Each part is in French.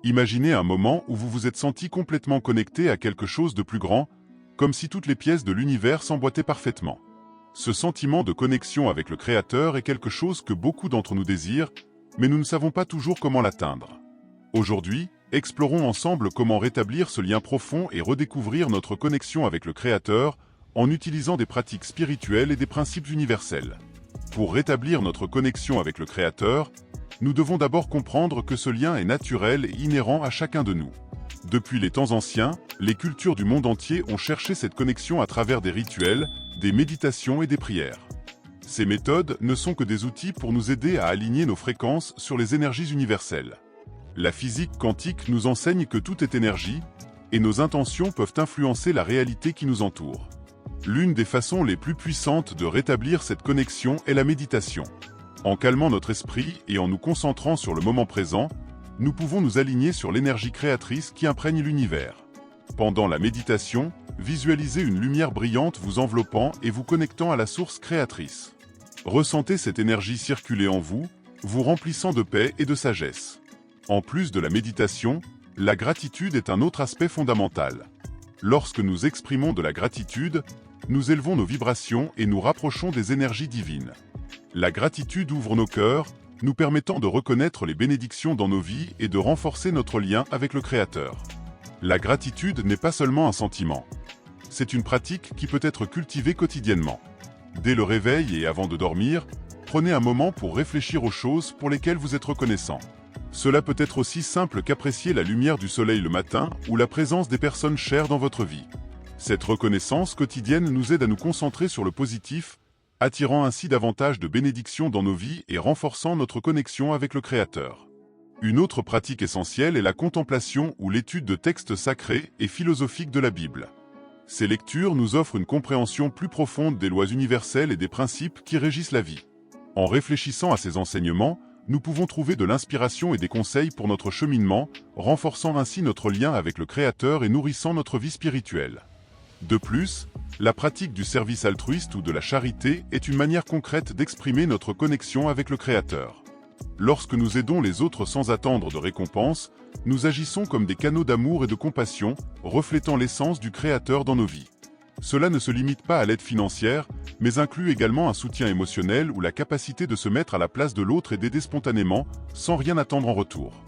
Imaginez un moment où vous vous êtes senti complètement connecté à quelque chose de plus grand, comme si toutes les pièces de l'univers s'emboîtaient parfaitement. Ce sentiment de connexion avec le Créateur est quelque chose que beaucoup d'entre nous désirent, mais nous ne savons pas toujours comment l'atteindre. Aujourd'hui, explorons ensemble comment rétablir ce lien profond et redécouvrir notre connexion avec le Créateur en utilisant des pratiques spirituelles et des principes universels. Pour rétablir notre connexion avec le Créateur, nous devons d'abord comprendre que ce lien est naturel et inhérent à chacun de nous. Depuis les temps anciens, les cultures du monde entier ont cherché cette connexion à travers des rituels, des méditations et des prières. Ces méthodes ne sont que des outils pour nous aider à aligner nos fréquences sur les énergies universelles. La physique quantique nous enseigne que tout est énergie, et nos intentions peuvent influencer la réalité qui nous entoure. L'une des façons les plus puissantes de rétablir cette connexion est la méditation. En calmant notre esprit et en nous concentrant sur le moment présent, nous pouvons nous aligner sur l'énergie créatrice qui imprègne l'univers. Pendant la méditation, visualisez une lumière brillante vous enveloppant et vous connectant à la source créatrice. Ressentez cette énergie circuler en vous, vous remplissant de paix et de sagesse. En plus de la méditation, la gratitude est un autre aspect fondamental. Lorsque nous exprimons de la gratitude, nous élevons nos vibrations et nous rapprochons des énergies divines. La gratitude ouvre nos cœurs, nous permettant de reconnaître les bénédictions dans nos vies et de renforcer notre lien avec le Créateur. La gratitude n'est pas seulement un sentiment. C'est une pratique qui peut être cultivée quotidiennement. Dès le réveil et avant de dormir, prenez un moment pour réfléchir aux choses pour lesquelles vous êtes reconnaissant. Cela peut être aussi simple qu'apprécier la lumière du soleil le matin ou la présence des personnes chères dans votre vie. Cette reconnaissance quotidienne nous aide à nous concentrer sur le positif, attirant ainsi davantage de bénédictions dans nos vies et renforçant notre connexion avec le Créateur. Une autre pratique essentielle est la contemplation ou l'étude de textes sacrés et philosophiques de la Bible. Ces lectures nous offrent une compréhension plus profonde des lois universelles et des principes qui régissent la vie. En réfléchissant à ces enseignements, nous pouvons trouver de l'inspiration et des conseils pour notre cheminement, renforçant ainsi notre lien avec le Créateur et nourrissant notre vie spirituelle. De plus, la pratique du service altruiste ou de la charité est une manière concrète d'exprimer notre connexion avec le Créateur. Lorsque nous aidons les autres sans attendre de récompense, nous agissons comme des canaux d'amour et de compassion, reflétant l'essence du Créateur dans nos vies. Cela ne se limite pas à l'aide financière, mais inclut également un soutien émotionnel ou la capacité de se mettre à la place de l'autre et d'aider spontanément, sans rien attendre en retour.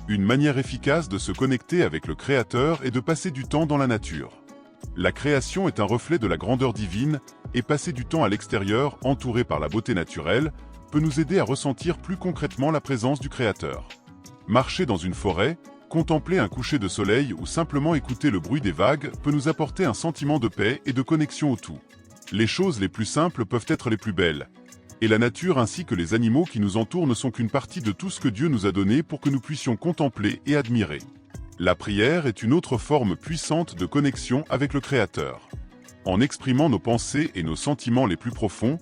Une manière efficace de se connecter avec le Créateur est de passer du temps dans la nature. La création est un reflet de la grandeur divine, et passer du temps à l'extérieur, entouré par la beauté naturelle, peut nous aider à ressentir plus concrètement la présence du Créateur. Marcher dans une forêt, contempler un coucher de soleil ou simplement écouter le bruit des vagues peut nous apporter un sentiment de paix et de connexion au tout. Les choses les plus simples peuvent être les plus belles. Et la nature ainsi que les animaux qui nous entourent ne sont qu'une partie de tout ce que Dieu nous a donné pour que nous puissions contempler et admirer. La prière est une autre forme puissante de connexion avec le Créateur. En exprimant nos pensées et nos sentiments les plus profonds,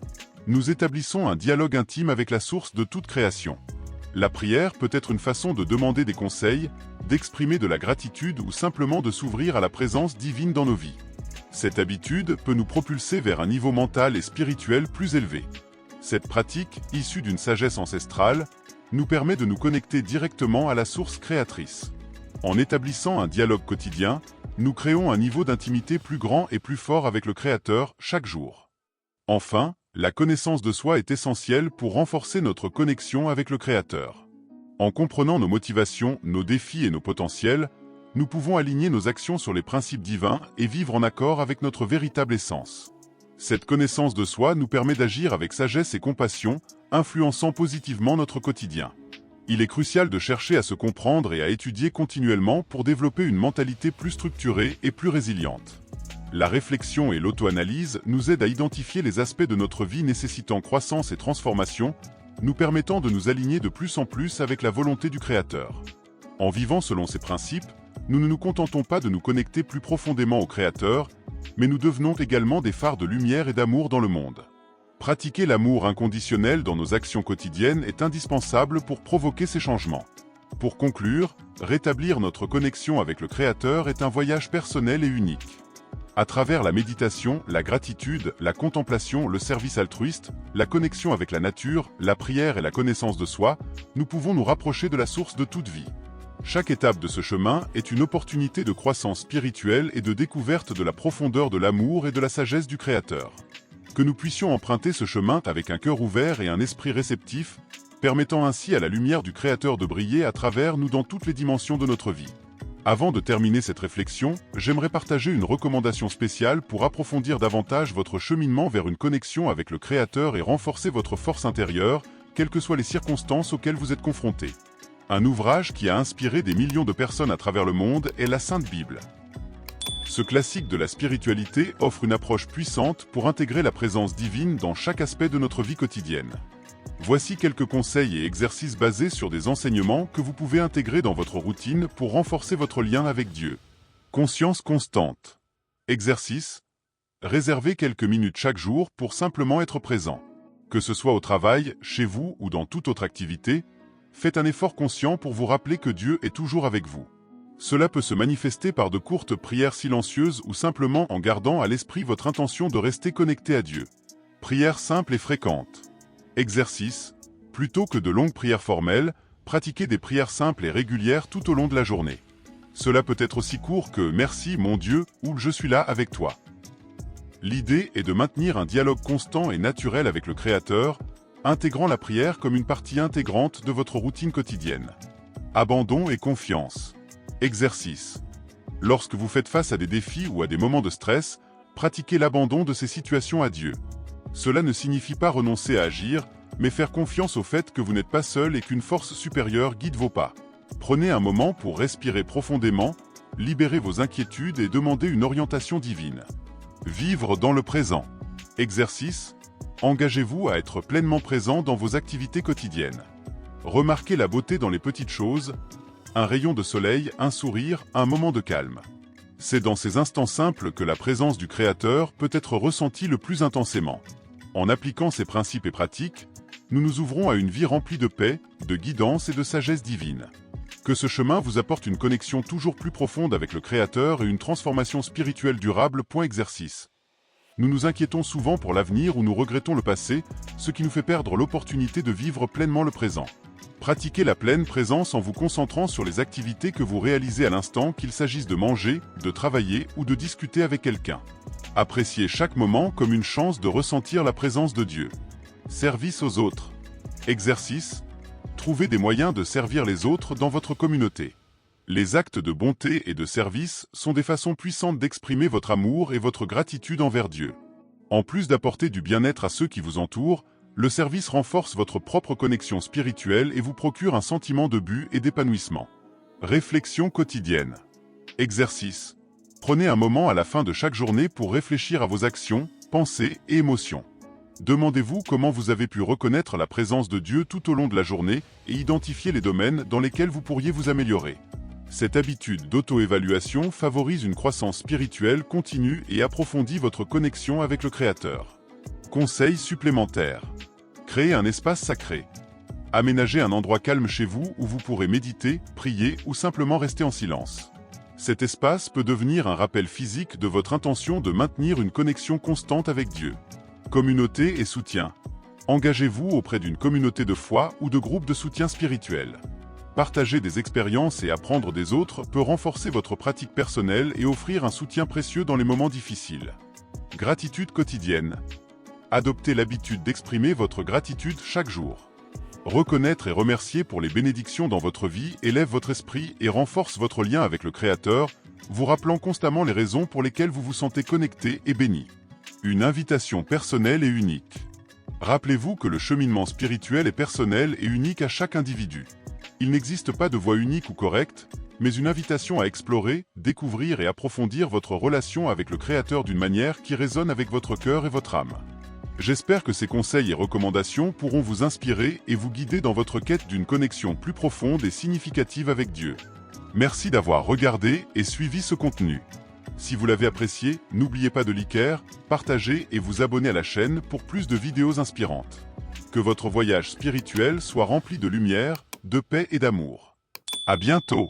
nous établissons un dialogue intime avec la source de toute création. La prière peut être une façon de demander des conseils, d'exprimer de la gratitude ou simplement de s'ouvrir à la présence divine dans nos vies. Cette habitude peut nous propulser vers un niveau mental et spirituel plus élevé. Cette pratique, issue d'une sagesse ancestrale, nous permet de nous connecter directement à la source créatrice. En établissant un dialogue quotidien, nous créons un niveau d'intimité plus grand et plus fort avec le Créateur chaque jour. Enfin, la connaissance de soi est essentielle pour renforcer notre connexion avec le Créateur. En comprenant nos motivations, nos défis et nos potentiels, nous pouvons aligner nos actions sur les principes divins et vivre en accord avec notre véritable essence. Cette connaissance de soi nous permet d'agir avec sagesse et compassion, influençant positivement notre quotidien. Il est crucial de chercher à se comprendre et à étudier continuellement pour développer une mentalité plus structurée et plus résiliente. La réflexion et l'auto-analyse nous aident à identifier les aspects de notre vie nécessitant croissance et transformation, nous permettant de nous aligner de plus en plus avec la volonté du Créateur. En vivant selon ces principes, nous ne nous contentons pas de nous connecter plus profondément au Créateur, mais nous devenons également des phares de lumière et d'amour dans le monde. Pratiquer l'amour inconditionnel dans nos actions quotidiennes est indispensable pour provoquer ces changements. Pour conclure, rétablir notre connexion avec le Créateur est un voyage personnel et unique. À travers la méditation, la gratitude, la contemplation, le service altruiste, la connexion avec la nature, la prière et la connaissance de soi, nous pouvons nous rapprocher de la source de toute vie. Chaque étape de ce chemin est une opportunité de croissance spirituelle et de découverte de la profondeur de l'amour et de la sagesse du Créateur. Que nous puissions emprunter ce chemin avec un cœur ouvert et un esprit réceptif, permettant ainsi à la lumière du Créateur de briller à travers nous dans toutes les dimensions de notre vie. Avant de terminer cette réflexion, j'aimerais partager une recommandation spéciale pour approfondir davantage votre cheminement vers une connexion avec le Créateur et renforcer votre force intérieure, quelles que soient les circonstances auxquelles vous êtes confrontés. Un ouvrage qui a inspiré des millions de personnes à travers le monde est la Sainte Bible. Ce classique de la spiritualité offre une approche puissante pour intégrer la présence divine dans chaque aspect de notre vie quotidienne. Voici quelques conseils et exercices basés sur des enseignements que vous pouvez intégrer dans votre routine pour renforcer votre lien avec Dieu. Conscience constante. Exercice. Réservez quelques minutes chaque jour pour simplement être présent. Que ce soit au travail, chez vous ou dans toute autre activité, faites un effort conscient pour vous rappeler que Dieu est toujours avec vous. Cela peut se manifester par de courtes prières silencieuses ou simplement en gardant à l'esprit votre intention de rester connecté à Dieu. Prières simples et fréquentes. Exercice. Plutôt que de longues prières formelles, pratiquez des prières simples et régulières tout au long de la journée. Cela peut être aussi court que « Merci mon Dieu » ou « Je suis là avec toi ». L'idée est de maintenir un dialogue constant et naturel avec le Créateur, intégrant la prière comme une partie intégrante de votre routine quotidienne. Abandon et confiance. Exercice. Lorsque vous faites face à des défis ou à des moments de stress, pratiquez l'abandon de ces situations à Dieu. Cela ne signifie pas renoncer à agir, mais faire confiance au fait que vous n'êtes pas seul et qu'une force supérieure guide vos pas. Prenez un moment pour respirer profondément, libérer vos inquiétudes et demander une orientation divine. Vivre dans le présent. Exercice. Engagez-vous à être pleinement présent dans vos activités quotidiennes. Remarquez la beauté dans les petites choses, un rayon de soleil, un sourire, un moment de calme. C'est dans ces instants simples que la présence du Créateur peut être ressentie le plus intensément. En appliquant ces principes et pratiques, nous nous ouvrons à une vie remplie de paix, de guidance et de sagesse divine. Que ce chemin vous apporte une connexion toujours plus profonde avec le Créateur et une transformation spirituelle durable. Exercice. Nous nous inquiétons souvent pour l'avenir ou nous regrettons le passé, ce qui nous fait perdre l'opportunité de vivre pleinement le présent. Pratiquez la pleine présence en vous concentrant sur les activités que vous réalisez à l'instant, qu'il s'agisse de manger, de travailler ou de discuter avec quelqu'un. Appréciez chaque moment comme une chance de ressentir la présence de Dieu. Service aux autres. Exercice. Trouvez des moyens de servir les autres dans votre communauté. Les actes de bonté et de service sont des façons puissantes d'exprimer votre amour et votre gratitude envers Dieu. En plus d'apporter du bien-être à ceux qui vous entourent, le service renforce votre propre connexion spirituelle et vous procure un sentiment de but et d'épanouissement. Réflexion quotidienne. Exercice. Prenez un moment à la fin de chaque journée pour réfléchir à vos actions, pensées et émotions. Demandez-vous comment vous avez pu reconnaître la présence de Dieu tout au long de la journée et identifier les domaines dans lesquels vous pourriez vous améliorer. Cette habitude d'auto-évaluation favorise une croissance spirituelle continue et approfondit votre connexion avec le Créateur. Conseils supplémentaires. Créez un espace sacré. Aménagez un endroit calme chez vous où vous pourrez méditer, prier ou simplement rester en silence. Cet espace peut devenir un rappel physique de votre intention de maintenir une connexion constante avec Dieu. Communauté et soutien. Engagez-vous auprès d'une communauté de foi ou de groupes de soutien spirituel. Partager des expériences et apprendre des autres peut renforcer votre pratique personnelle et offrir un soutien précieux dans les moments difficiles. Gratitude quotidienne. Adoptez l'habitude d'exprimer votre gratitude chaque jour. Reconnaître et remercier pour les bénédictions dans votre vie élève votre esprit et renforce votre lien avec le Créateur, vous rappelant constamment les raisons pour lesquelles vous vous sentez connecté et béni. Une invitation personnelle et unique. Rappelez-vous que le cheminement spirituel est personnel et unique à chaque individu. Il n'existe pas de voie unique ou correcte, mais une invitation à explorer, découvrir et approfondir votre relation avec le Créateur d'une manière qui résonne avec votre cœur et votre âme. J'espère que ces conseils et recommandations pourront vous inspirer et vous guider dans votre quête d'une connexion plus profonde et significative avec Dieu. Merci d'avoir regardé et suivi ce contenu. Si vous l'avez apprécié, n'oubliez pas de liker, partager et vous abonner à la chaîne pour plus de vidéos inspirantes. Que votre voyage spirituel soit rempli de lumière, de paix et d'amour. À bientôt!